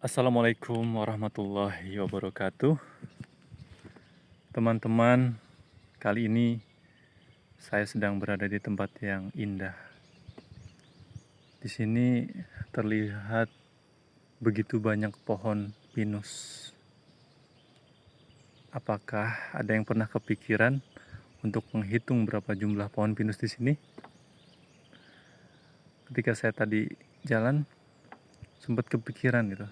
Assalamualaikum warahmatullahi wabarakatuh. Teman-teman, kali ini saya sedang berada di tempat yang indah. Di sini terlihat begitu banyak pohon pinus. Apakah ada yang pernah kepikiran untuk menghitung berapa jumlah pohon pinus di sini? Ketika saya tadi jalan, sempat kepikiran gitu.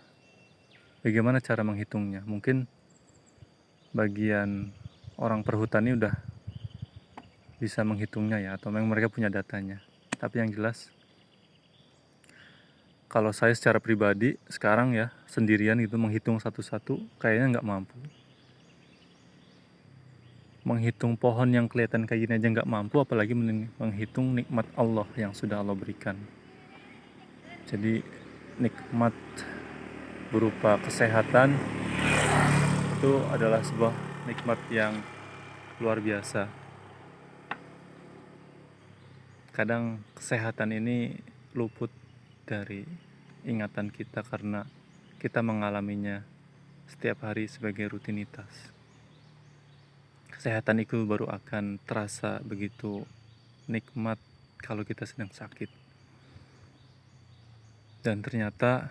Bagaimana cara menghitungnya? Mungkin bagian orang perhutani udah bisa menghitungnya ya, atau memang mereka punya datanya. Tapi yang jelas, kalau saya secara pribadi sekarang ya sendirian gitu menghitung satu-satu kayaknya nggak mampu. Menghitung pohon yang kelihatan kayak gini aja nggak mampu, apalagi menghitung nikmat Allah yang sudah Allah berikan. Jadi nikmat berupa kesehatan itu adalah sebuah nikmat yang luar biasa. Kadang kesehatan ini luput dari ingatan kita karena kita mengalaminya setiap hari sebagai rutinitas. Kesehatan itu baru akan terasa begitu nikmat kalau kita sedang sakit. Dan ternyata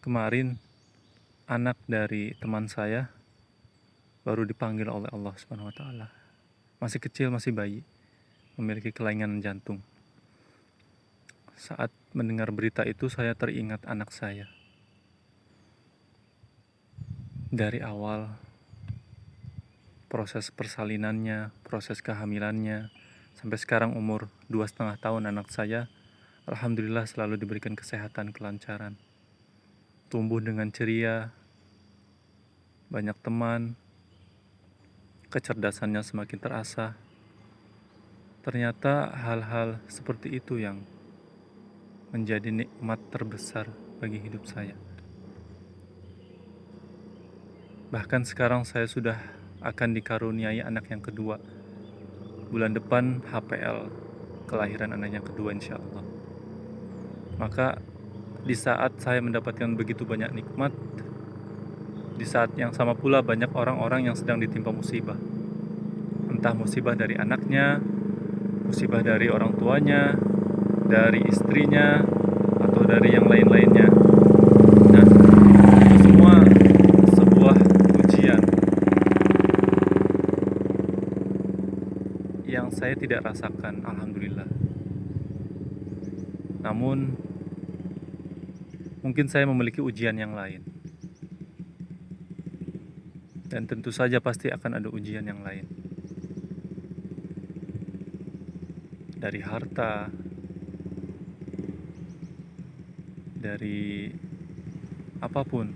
kemarin anak dari teman saya baru dipanggil oleh Allah Subhanahu wa taala. Masih kecil, masih bayi, memiliki kelainan jantung. Saat mendengar berita itu saya teringat anak saya. Dari awal proses persalinannya, proses kehamilannya, sampai sekarang umur 2,5 tahun anak saya, alhamdulillah selalu diberikan kesehatan, kelancaran. Tumbuh dengan ceria, banyak teman, kecerdasannya semakin terasa. Ternyata hal-hal seperti itu yang menjadi nikmat terbesar bagi hidup saya. Bahkan sekarang saya sudah akan dikaruniai anak yang kedua. Bulan depan HPL, kelahiran anak yang kedua insya Allah. Maka di saat saya mendapatkan begitu banyak nikmat, di saat yang sama pula banyak orang-orang yang sedang ditimpa musibah. Entah musibah dari anaknya, musibah dari orang tuanya, dari istrinya, atau dari yang lain-lainnya. Nah, itu semua sebuah ujian yang saya tidak rasakan, alhamdulillah. Namun, mungkin saya memiliki ujian yang lain. Dan tentu saja pasti akan ada ujian yang lain. Dari harta, dari apapun.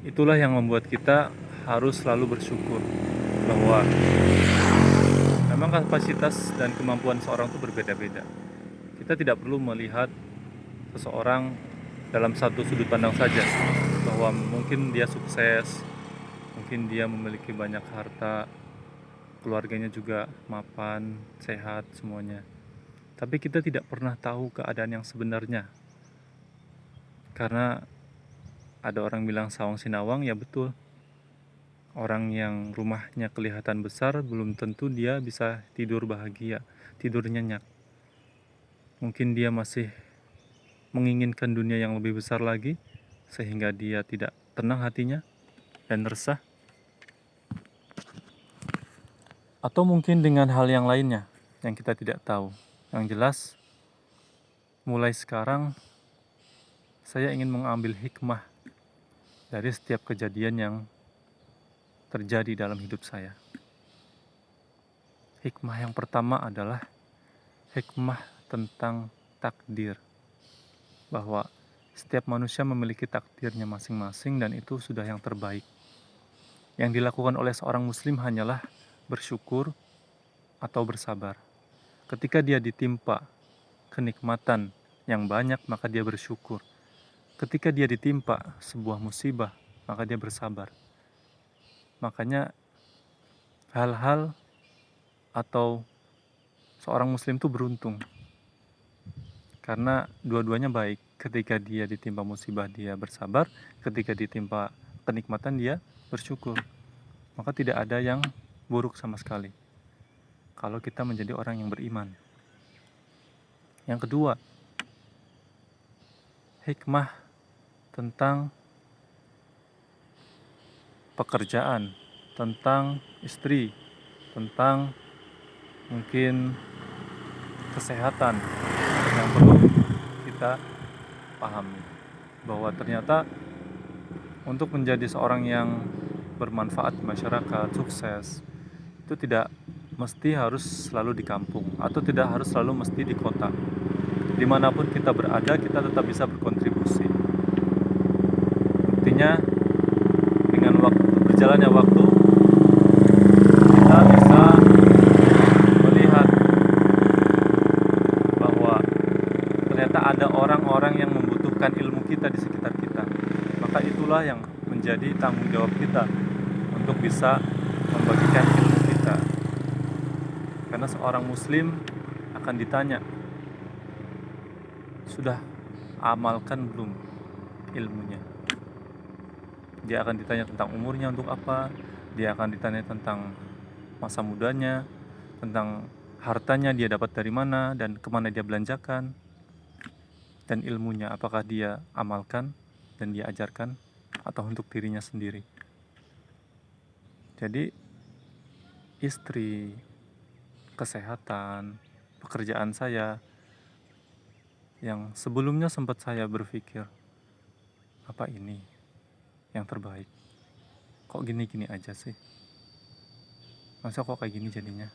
Itulah yang membuat kita harus selalu bersyukur bahwa memang kapasitas dan kemampuan seorang itu berbeda-beda. Kita tidak perlu melihat seseorang dalam satu sudut pandang saja, bahwa mungkin dia sukses, mungkin dia memiliki banyak harta, keluarganya juga mapan, sehat semuanya. Tapi kita tidak pernah tahu keadaan yang sebenarnya. Karena ada orang bilang sawang sinawang, ya betul. Orang yang rumahnya kelihatan besar belum tentu dia bisa tidur bahagia, tidur nyenyak. Mungkin dia masih menginginkan dunia yang lebih besar lagi, sehingga dia tidak tenang hatinya dan resah. Atau mungkin dengan hal yang lainnya yang kita tidak tahu. Yang jelas, mulai sekarang saya ingin mengambil hikmah dari setiap kejadian yang terjadi dalam hidup saya. Hikmah yang pertama adalah hikmah tentang takdir. Bahwa setiap manusia memiliki takdirnya masing-masing dan itu sudah yang terbaik. Yang dilakukan oleh seorang muslim hanyalah bersyukur atau bersabar. Ketika dia ditimpa kenikmatan yang banyak, maka dia bersyukur. Ketika dia ditimpa sebuah musibah, maka dia bersabar. Makanya hal-hal atau seorang muslim itu beruntung. Karena dua-duanya baik. Ketika dia ditimpa musibah, dia bersabar. Ketika ditimpa kenikmatan, dia bersyukur. Maka tidak ada yang buruk sama sekali kalau kita menjadi orang yang beriman. Yang kedua, hikmah tentang pekerjaan, tentang istri, tentang mungkin kesehatan yang perlu kita pahami, bahwa ternyata untuk menjadi seorang yang bermanfaat di masyarakat, sukses, itu tidak mesti harus selalu di kampung atau tidak harus selalu mesti di kota. Dimanapun kita berada, kita tetap bisa berkontribusi. Buktinya, dengan berjalannya waktu, kita bisa melihat bahwa ternyata ada orang-orang yang membutuhkan ilmu kita di sekitar kita. Maka itulah yang menjadi tanggung jawab kita untuk bisa membagikan ilmu kita. Karena seorang muslim akan ditanya, sudah amalkan belum ilmunya? Dia akan ditanya tentang umurnya untuk apa, dia akan ditanya tentang masa mudanya, tentang hartanya dia dapat dari mana dan kemana dia belanjakan, dan ilmunya apakah dia amalkan dan dia ajarkan atau untuk dirinya sendiri. Jadi istri, kesehatan, pekerjaan saya yang sebelumnya sempat saya berpikir, apa ini yang terbaik? Kok gini-gini aja sih? Masa kok kayak gini jadinya?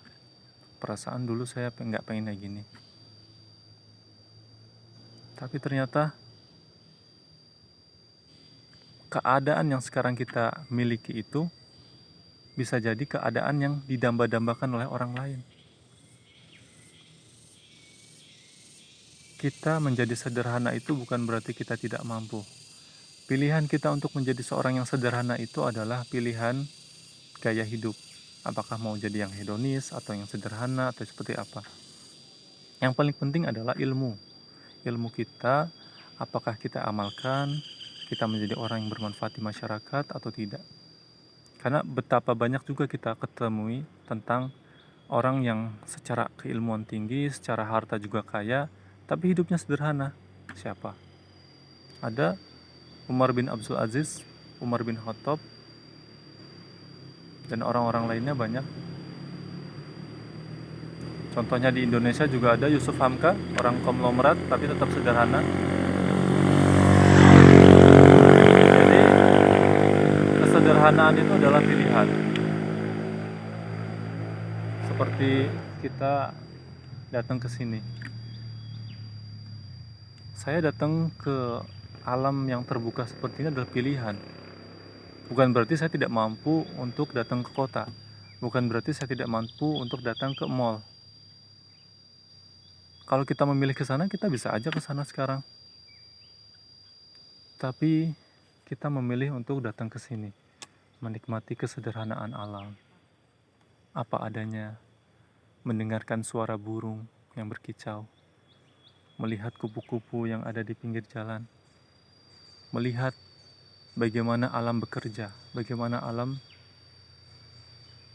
Perasaan dulu saya nggak pengen kayak gini. Tapi ternyata keadaan yang sekarang kita miliki itu bisa jadi keadaan yang didamba-dambakan oleh orang lain. Kita menjadi sederhana itu bukan berarti kita tidak mampu. Pilihan kita untuk menjadi seorang yang sederhana itu adalah pilihan gaya hidup. Apakah mau jadi yang hedonis atau yang sederhana atau seperti apa. Yang paling penting adalah ilmu. Ilmu kita, apakah kita amalkan, kita menjadi orang yang bermanfaat di masyarakat atau tidak. Karena betapa banyak juga kita ketemui tentang orang yang secara keilmuan tinggi, secara harta juga kaya, tapi hidupnya sederhana. Siapa? Ada Umar bin Abdul Aziz, Umar bin Khattab, dan orang-orang lainnya banyak. Contohnya di Indonesia juga ada Yusuf Hamka, orang konglomerat tapi tetap sederhana. Jadi kesederhanaan itu adalah pilihan. Seperti kita datang ke sini. Saya datang ke alam yang terbuka seperti ini adalah pilihan. Bukan berarti saya tidak mampu untuk datang ke kota. Bukan berarti saya tidak mampu untuk datang ke mall. Kalau kita memilih ke sana, kita bisa aja ke sana sekarang. Tapi kita memilih untuk datang ke sini, menikmati kesederhanaan alam. Apa adanya, mendengarkan suara burung yang berkicau, melihat kupu-kupu yang ada di pinggir jalan, melihat bagaimana alam bekerja, bagaimana alam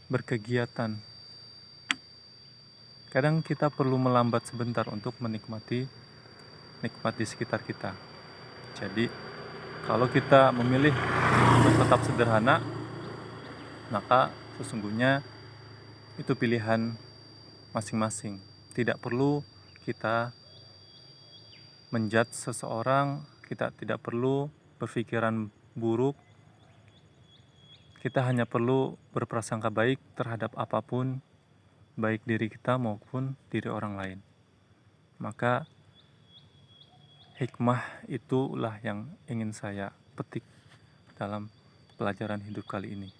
berkegiatan. Kadang kita perlu melambat sebentar untuk menikmati di sekitar kita. Jadi, kalau kita memilih untuk tetap sederhana, maka sesungguhnya itu pilihan masing-masing. Tidak perlu kita menjudge seseorang, kita tidak perlu berpikiran buruk. Kita hanya perlu berprasangka baik terhadap apapun, baik diri kita maupun diri orang lain. Maka hikmah itulah yang ingin saya petik dalam pelajaran hidup kali ini.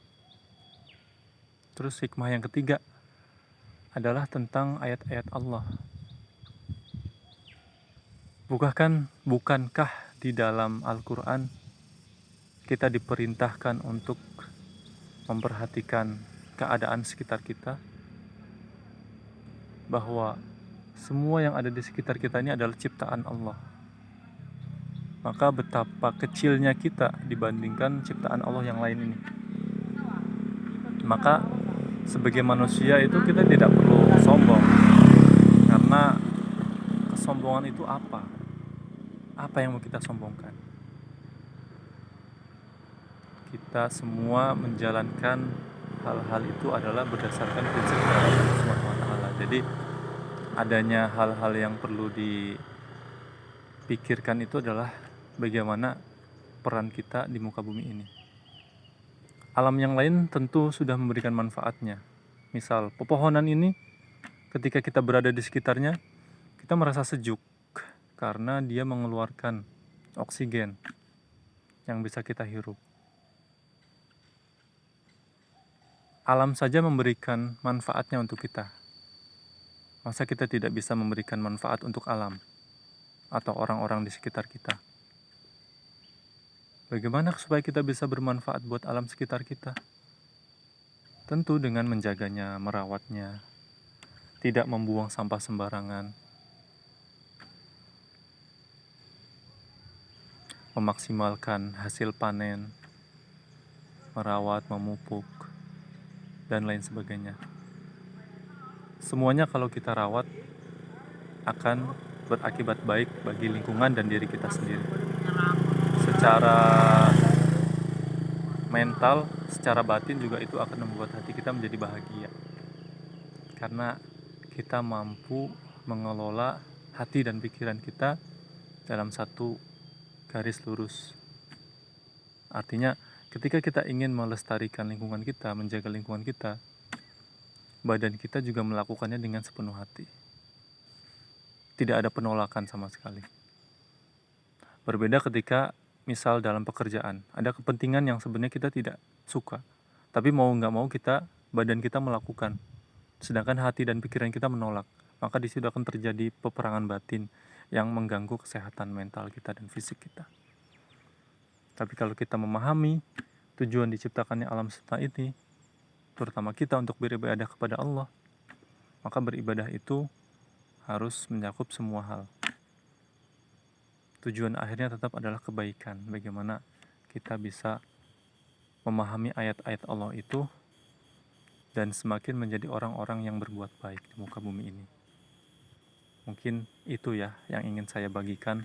Terus hikmah yang ketiga adalah tentang ayat-ayat Allah. Bukankah di dalam Al-Quran kita diperintahkan untuk memperhatikan keadaan sekitar kita? Bahwa semua yang ada di sekitar kita ini adalah ciptaan Allah. maka betapa kecilnya kita dibandingkan ciptaan Allah yang lain ini. Maka sebagai manusia itu kita tidak perlu sombong, karena kesombongan itu apa? Apa yang mau kita sombongkan? Kita semua menjalankan hal-hal itu adalah berdasarkan prinsip dari Allah Subhanahu wa taala. Jadi adanya hal-hal yang perlu dipikirkan itu adalah bagaimana peran kita di muka bumi ini. Alam yang lain tentu sudah memberikan manfaatnya. Misal pepohonan ini, ketika kita berada di sekitarnya, kita merasa sejuk karena dia mengeluarkan oksigen yang bisa kita hirup. Alam saja memberikan manfaatnya untuk kita. Masa kita tidak bisa memberikan manfaat untuk alam atau orang-orang di sekitar kita? Bagaimana supaya kita bisa bermanfaat buat alam sekitar kita? Tentu dengan menjaganya, merawatnya, tidak membuang sampah sembarangan, memaksimalkan hasil panen, merawat, memupuk, dan lain sebagainya. Semuanya kalau kita rawat akan berakibat baik bagi lingkungan dan diri kita sendiri. Secara mental, secara batin juga itu akan membuat hati kita menjadi bahagia. Karena kita mampu mengelola hati dan pikiran kita dalam satu garis lurus. Artinya, ketika kita ingin melestarikan lingkungan kita, menjaga lingkungan kita, badan kita juga melakukannya dengan sepenuh hati. Tidak ada penolakan sama sekali. Berbeda ketika misal dalam pekerjaan, ada kepentingan yang sebenarnya kita tidak suka, tapi mau nggak mau badan kita melakukan, sedangkan hati dan pikiran kita menolak. Maka di situ akan terjadi peperangan batin yang mengganggu kesehatan mental kita dan fisik kita. Tapi kalau kita memahami tujuan diciptakannya alam semesta ini, terutama kita untuk beribadah kepada Allah, maka beribadah itu harus mencakup semua hal. Tujuan akhirnya tetap adalah kebaikan. Bagaimana kita bisa memahami ayat-ayat Allah itu dan semakin menjadi orang-orang yang berbuat baik di muka bumi ini. Mungkin itu ya yang ingin saya bagikan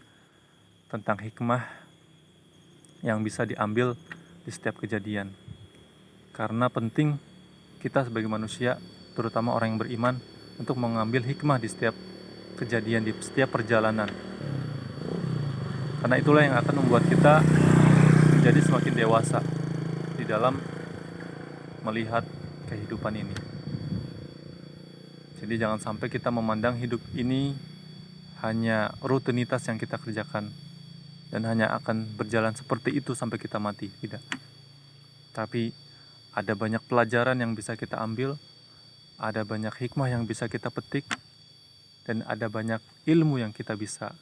tentang hikmah yang bisa diambil di setiap kejadian. Karena penting kita sebagai manusia, terutama orang yang beriman, untuk mengambil hikmah di setiap kejadian, di setiap perjalanan. Karena itulah yang akan membuat kita menjadi semakin dewasa di dalam melihat kehidupan ini. Jadi jangan sampai kita memandang hidup ini hanya rutinitas yang kita kerjakan dan hanya akan berjalan seperti itu sampai kita mati. Tidak. Tapi ada banyak pelajaran yang bisa kita ambil, ada banyak hikmah yang bisa kita petik, dan ada banyak ilmu yang kita bisa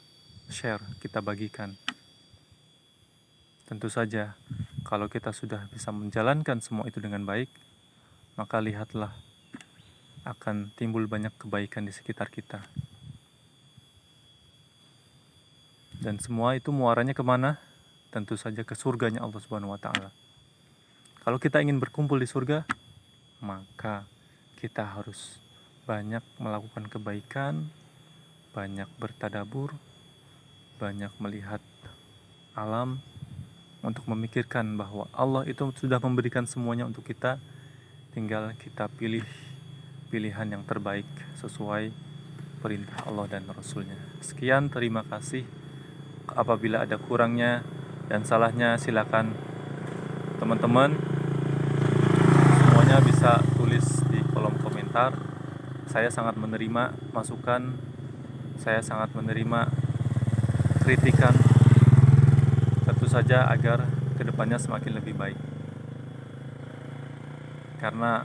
share, kita bagikan. Tentu saja, kalau kita sudah bisa menjalankan semua itu dengan baik, maka lihatlah akan timbul banyak kebaikan di sekitar kita. Dan semua itu muaranya kemana? Tentu saja ke surganya Allah Subhanahu wa taala. Kalau kita ingin berkumpul di surga, maka kita harus banyak melakukan kebaikan, banyak bertadabur, banyak melihat alam, untuk memikirkan bahwa Allah itu sudah memberikan semuanya untuk kita, tinggal kita pilih pilihan yang terbaik sesuai perintah Allah dan Rasulnya. Sekian, terima kasih. Apabila ada kurangnya dan salahnya, silakan teman-teman semuanya bisa tulis di kolom komentar. Saya sangat menerima masukan, saya sangat menerima kritikan, tentu saja agar kedepannya semakin lebih baik. Karena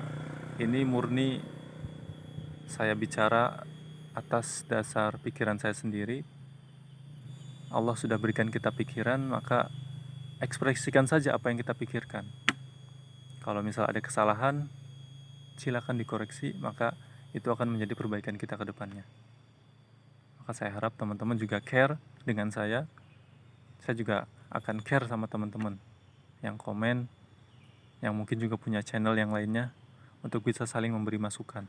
ini murni saya bicara atas dasar pikiran saya sendiri. Allah sudah berikan kita pikiran, maka ekspresikan saja apa yang kita pikirkan. Kalau misal ada kesalahan, silakan dikoreksi, maka itu akan menjadi perbaikan kita ke depannya. Maka saya harap teman-teman juga care dengan saya, saya juga akan care sama teman-teman yang komen, yang mungkin juga punya channel yang lainnya, untuk bisa saling memberi masukan.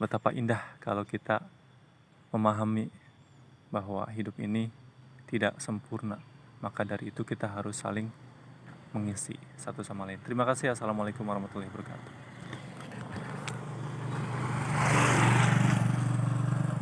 Betapa indah kalau kita memahami bahwa hidup ini tidak sempurna. Maka dari itu kita harus saling mengisi satu sama lain. Terima kasih. Assalamualaikum warahmatullahi wabarakatuh.